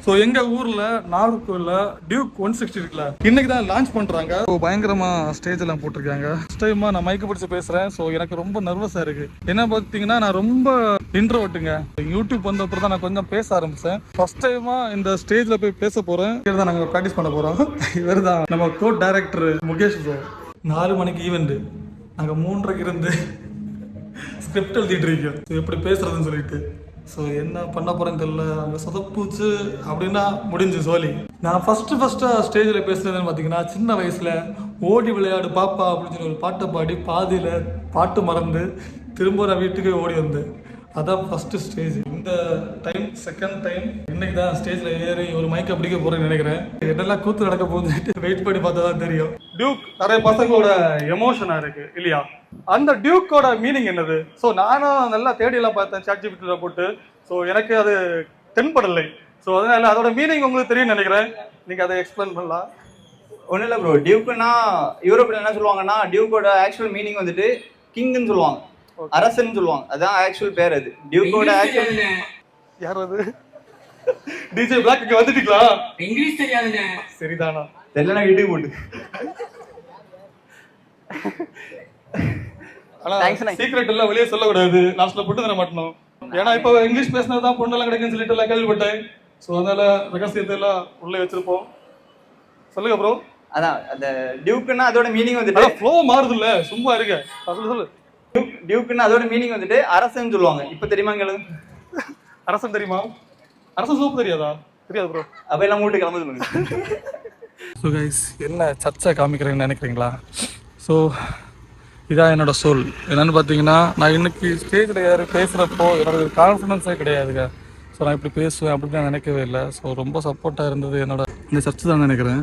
So எங்க ஊர்ல நாகர்கோவில்ல டியூக் 160 இருக்குல்ல, இன்னைக்கு தான் லான்ச் பண்றாங்க. பயங்கரமா ஸ்டேஜ் எல்லாம் போட்டிருக்காங்க. ஃபர்ஸ்ட் டைமா நான் மைக்க பிடிச்சு பேசுறேன். ஸோ எனக்கு ரொம்ப நர்வஸா இருக்கு. என்ன பார்த்தீங்கன்னா நான் ரொம்ப இன்ட்ரோவர்ட்டுங்க. யூடியூப் வந்த அப்புறம் தான் நான் கொஞ்சம் பேச ஆரம்பிச்சேன். ஃபர்ஸ்ட் டைமா இந்த ஸ்டேஜ்ல போய் பேச போறேன். தான் நாங்கள் ப்ராக்டிஸ் பண்ண போறோம். இவர் தான் நம்ம கோ டைரக்டர் முகேஷ் ப்ரோ. 4 மணிக்கு ஈவெண்ட், நாங்கள் 3:30க்கு இருந்து ஸ்கிரிப்ட் எழுதிட்டு இருக்கோம் எப்படி பேசுறதுன்னு சொல்லிட்டு. ஸோ என்ன பண்ண போறேன்னு தெரியல. அங்கே சொதப்புச்சு அப்படின்னா முடிஞ்சு சோலி. நான் ஃபஸ்ட்டு ஸ்டேஜில் பேசுனதுன்னு பார்த்தீங்கன்னா சின்ன வயசில் ஓடி விளையாடு பாப்பா அப்படின்னு சொல்லி ஒரு பாட்டை பாடி பாதியில் பாட்டு மறந்து திரும்ப நான் வீட்டுக்கே ஓடி வந்தேன். அதான் ஃபஸ்ட்டு ஸ்டேஜ். இந்த டைம் செகண்ட் டைம் இன்னைக்கு தான் ஸ்டேஜில் ஏறி ஒரு மைக்கை பிடிக்க போகிறேன்னு நினைக்கிறேன். என்னெல்லாம் கூத்து நடக்க போகுதுன்னு வெயிட் பண்ணி பார்த்தா தான் தெரியும். டியூக் நிறைய பசங்களோட எமோஷனாக இருக்கு இல்லையா? அந்த டியூக்கோட மீனிங் என்னது? ஸோ நானும் நல்லா தேடியெல்லாம் பார்த்தேன் சாட்ஜிபிட்டியில் போட்டு. ஸோ எனக்கு அது தென்படலை. ஸோ அதனால அதோட மீனிங் உங்களுக்கு தெரியும் நினைக்கிறேன். நீங்கள் அதை எக்ஸ்பிளைன் பண்ணலாம். ஒன்றும் இல்லை ப்ரோ. டியூக்குன்னா யூரோப்பில் என்ன சொல்லுவாங்கன்னா டியூக்கோட ஆக்சுவல் மீனிங் வந்துட்டு கிங்னு சொல்லுவாங்க, அரசன் சொல்லுவாங்க. அதான் ஆக்சுவல் பேர். அது டியூக்கோட ஆக்சுவல். யார் அது? டிஜே பிளாக் இங்க வந்துட்டீங்களா? இங்கிலீஷ் தெரியாதுங்க. சரிதானா? தெரியலனா வீட்டுக்கு போட்டு. ஆனா சீக்ரெட் எல்லாம் வெளியே சொல்லக்கூடாது. லாஸ்ட்ல போட்டு தர மாட்டோம். ஏன்னா இப்போ இங்கிலீஷ் பேசினதான் பொண்ணெல்லாம் கிடைக்குன்னு சொல்லிட்டு எல்லாம் கேள்விப்பட்டேன். ஸோ அதனால ரகசியத்தை எல்லாம் உள்ளே வச்சிருப்போம். சொல்லுங்க ப்ரோ. அதான் அந்த டியூக்குன்னா அதோட மீனிங் வந்துட்டு ஃப்ளோ மாறுது இல்ல, சும்மா இருக்க. சொல்லு. டியூக்குன்னா அதோட மீனிங் வந்துட்டு அரசன் சொல்லுவாங்க. இப்போ தெரியுமா உங்களுக்கு? அரசன் தெரியுமா? அரசன் சூப்பு தெரியாதா? தெரியாது ப்ரோ. அப்போ எல்லாம் மூட்டு கிளம்ப சொல்லுங்க. ஸோ கைஸ், என்ன சர்ச்சை காமிக்கிறேன்னு நினைக்கிறீங்களா? ஸோ இதான் என்னோட சோல். என்னன்னு பார்த்தீங்கன்னா நான் இன்னைக்கு ஸ்டேஜில் ஏறி பேசுகிறப்போ என்னோட கான்ஃபிடன்ஸே கிடையாதுங்க. ஸோ நான் இப்படி பேசுவேன் அப்படின்னு நான் நினைக்கவே இல்லை. ஸோ ரொம்ப சப்போர்ட்டாக இருந்தது என்னோட இந்த சர்ச்சு தான் நினைக்கிறேன்.